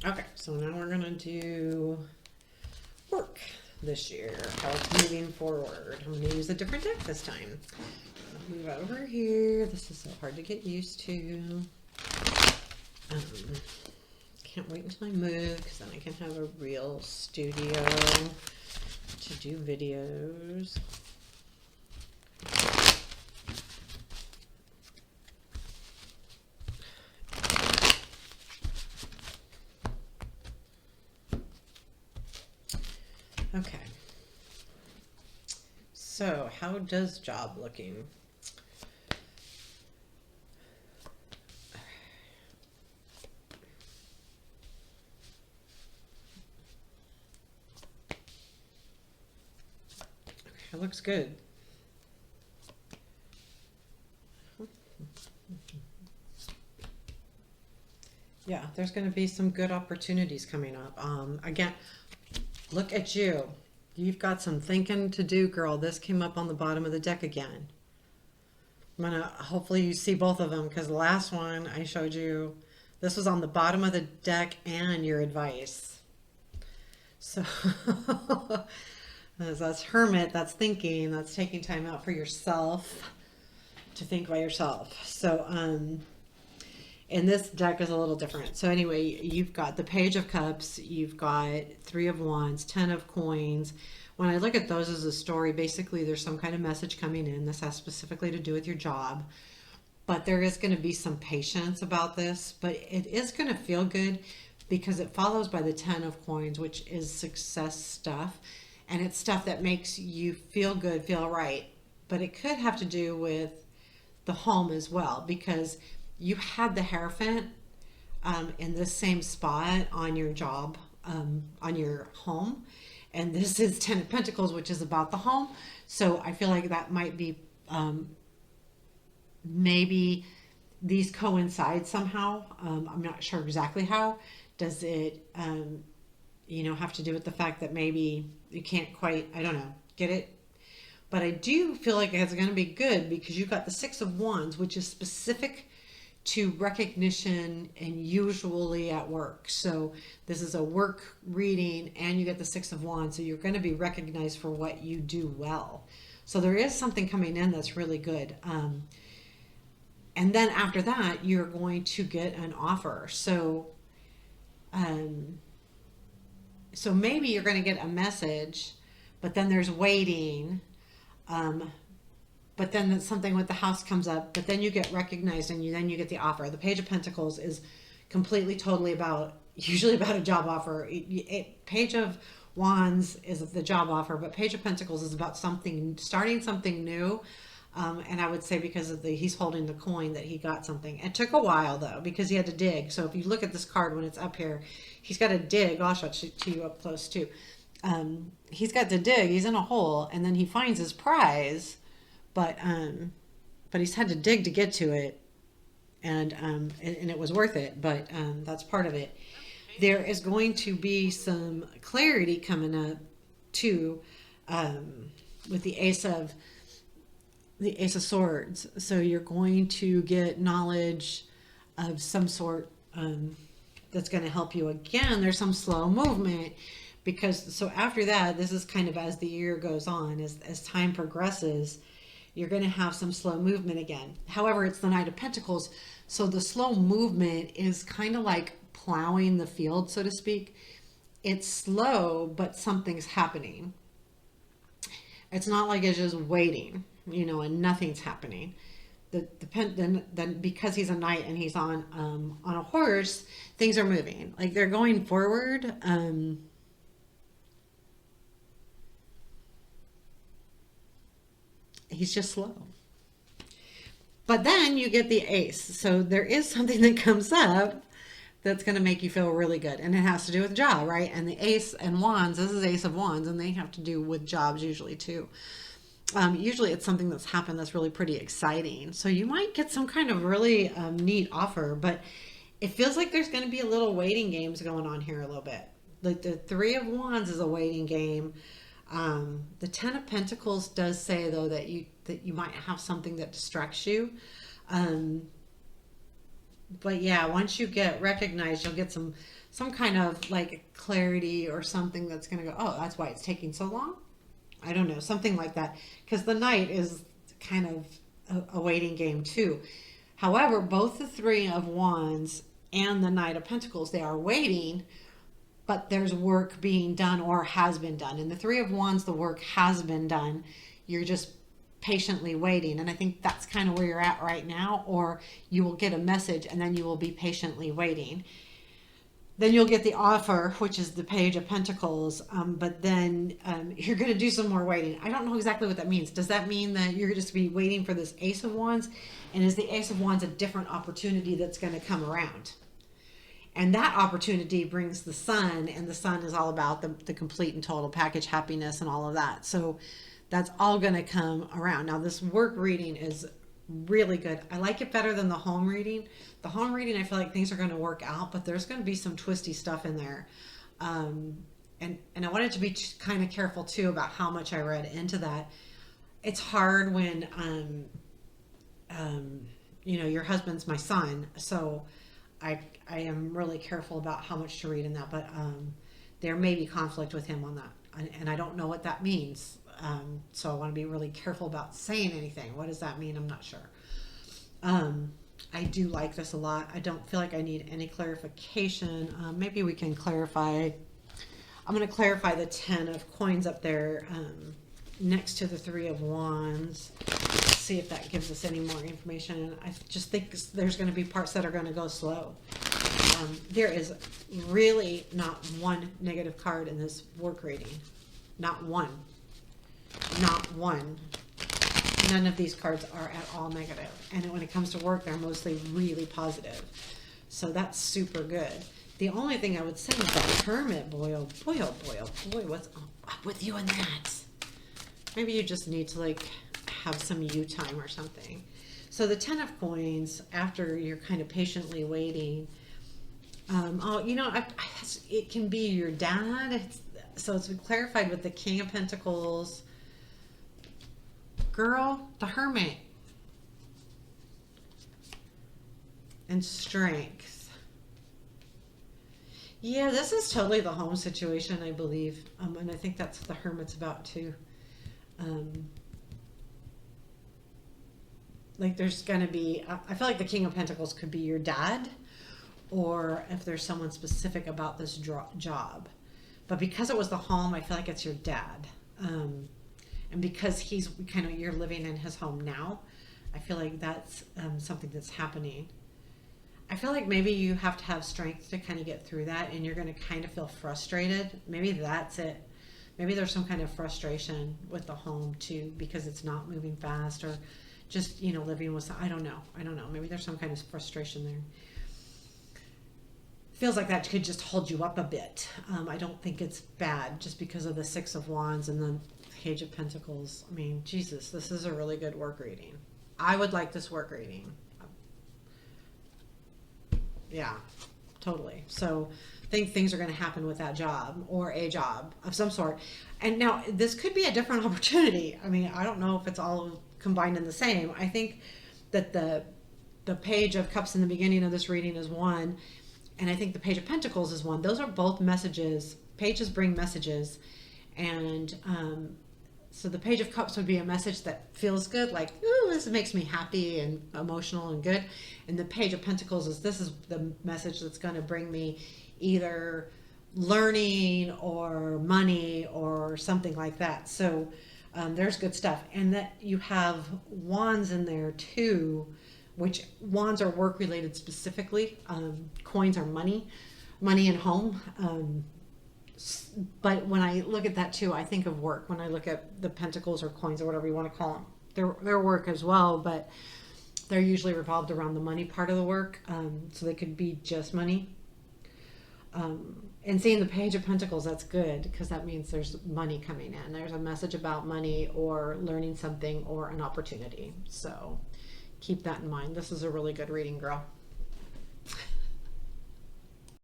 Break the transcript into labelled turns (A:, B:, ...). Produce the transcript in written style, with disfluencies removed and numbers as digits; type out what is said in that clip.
A: Okay, so now we're gonna do work this year. Health moving forward. I'm gonna use a different deck this time. I'll move over here. This is so hard to get used to. Um, can't wait until I move because then I can have a real studio to do videos. Okay. So, how does job looking? It looks good. Yeah, there's going to be some good opportunities coming up. Again, look at you. You've got some thinking to do, girl. This came up on the bottom of the deck again. Hopefully you see both of them because the last one I showed you, this was on the bottom of the deck and your advice. So that's hermit, that's thinking, that's taking time out for yourself to think by yourself. So, and this deck is a little different. So anyway, you've got the Page of Cups, you've got Three of Wands, Ten of Coins. When I look at those as a story, basically there's some kind of message coming in. This has specifically to do with your job. But there is going to be some patience about this. But it is going to feel good because it follows by the Ten of Coins, which is success stuff. And it's stuff that makes you feel good, feel right. But it could have to do with the home as well, because you had the Hierophant in this same spot on your job, on your home. And this is Ten of Pentacles, which is about the home. So I feel like that might be, maybe these coincide somehow. I'm not sure exactly how. Does it, have to do with the fact that maybe you can't quite, I don't know, get it? But I do feel like it's going to be good because you've got the Six of Wands, which is specific to recognition and usually at work. So this is a work reading and you get the Six of Wands. So you're going to be recognized for what you do well. So there is something coming in that's really good. And then after that, you're going to get an offer. So, so maybe you're going to get a message, but then there's waiting. But then something with the house comes up, but then you get recognized and then you get the offer. The Page of Pentacles is completely, totally usually about a job offer. Page of Wands is the job offer, but Page of Pentacles is about starting something new. And I would say because of he's holding the coin that he got something. It took a while though, because he had to dig. So if you look at this card when it's up here, he's got to dig. I'll show it to you up close too. He's got to dig, he's in a hole, and then he finds his prize, but he's had to dig to get to it, and it was worth it, but that's part of it. There is going to be some clarity coming up too, with the Ace of Swords. So you're going to get knowledge of some sort that's going to help you. Again, there's some slow movement. Because so after that, this is kind of as the year goes on, as time progresses, you're going to have some slow movement again. However, it's the Knight of Pentacles. So the slow movement is kind of like plowing the field, so to speak. It's slow, but something's happening. It's not like it's just waiting, and nothing's happening. Then because he's a knight and he's on a horse, things are moving. Like they're going forward. He's just slow. But then you get the Ace. So there is something that comes up that's going to make you feel really good. And it has to do with job, right? And the Ace and Wands, this is Ace of Wands, and they have to do with jobs usually too. Usually it's something that's happened that's really pretty exciting. So you might get some kind of really neat offer, but it feels like there's going to be a little waiting games going on here a little bit. Like the Three of Wands is a waiting game. The Ten of Pentacles does say though that you might have something that distracts you. But yeah, once you get recognized, you'll get some kind of like clarity or something that's going to go, oh, that's why it's taking so long. I don't know, something like that. Because the Knight is kind of a waiting game too. However, both the Three of Wands and the Knight of Pentacles, they are waiting, but there's work being done or has been done. In the Three of Wands, the work has been done. You're just patiently waiting. And I think that's kind of where you're at right now, or you will get a message and then you will be patiently waiting. Then you'll get the offer, which is the Page of Pentacles, but then you're going to do some more waiting. I don't know exactly what that means. Does that mean that you're just be waiting for this Ace of Wands? And is the Ace of Wands a different opportunity that's going to come around? And that opportunity brings the Sun, and the Sun is all about the complete and total package, happiness and all of that. So that's all going to come around. Now, this work reading is really good. I like it better than the home reading. The home reading, I feel like things are going to work out, but there's going to be some twisty stuff in there. And I wanted to be kind of careful too about how much I read into that. It's hard when, you know, your husband's my son. So I am really careful about how much to read in that, but there may be conflict with him on that. And I don't know what that means. So I want to be really careful about saying anything. What does that mean? I'm not sure. I do like this a lot. I don't feel like I need any clarification. Maybe we can clarify. I'm going to clarify the 10 of coins up there next to the 3 of wands. See if that gives us any more information. I just think there's going to be parts that are going to go slow. There is really not one negative card in this work reading. Not one. Not one. None of these cards are at all negative. And when it comes to work, they're mostly really positive. So that's super good. The only thing I would say is that Hermit, boy, oh boy, oh boy, oh boy, what's up with you and that? Maybe you just need to like have some you time or something. So the 10 of coins, after you're kind of patiently waiting, oh, you know, it can be your dad. So it's been clarified with the King of Pentacles. Girl, the Hermit. And Strength. Yeah, this is totally the home situation, I believe. And I think that's what the Hermit's about too. Like there's going to be, I feel like the King of Pentacles could be your dad, or if there's someone specific about this job. But because it was the home, I feel like it's your dad. And because he's kind of, you're living in his home now, I feel like that's something that's happening. I feel like maybe you have to have strength to kind of get through that, and you're going to kind of feel frustrated. Maybe that's it. Maybe there's some kind of frustration with the home too, because it's not moving fast, or just, you know, living with, I don't know. Maybe there's some kind of frustration there. Feels like that could just hold you up a bit. I don't think it's bad just because of the 6 of Wands and the Page of Pentacles. I mean, Jesus, this is a really good work reading. I would like this work reading. Yeah, totally. So I think things are going to happen with that job, or a job of some sort. And now this could be a different opportunity. I mean, I don't know if it's all combined in the same. I think that the Page of Cups in the beginning of this reading is one, and I think the Page of Pentacles is one. Those are both messages. Pages bring messages. And so the Page of Cups would be a message that feels good, like, ooh, this makes me happy and emotional and good. And the Page of Pentacles is, this is the message that's going to bring me either learning or money or something like that. So there's good stuff. And that you have wands in there too, which wands are work related specifically. Coins are money and home. But when I look at that too, I think of work. When I look at the pentacles or coins or whatever you want to call them, they're work as well, but they're usually revolved around the money part of the work. So they could be just money. And seeing the Page of Pentacles, that's good, because that means there's money coming in. There's a message about money or learning something or an opportunity. So keep that in mind. This is a really good reading, girl.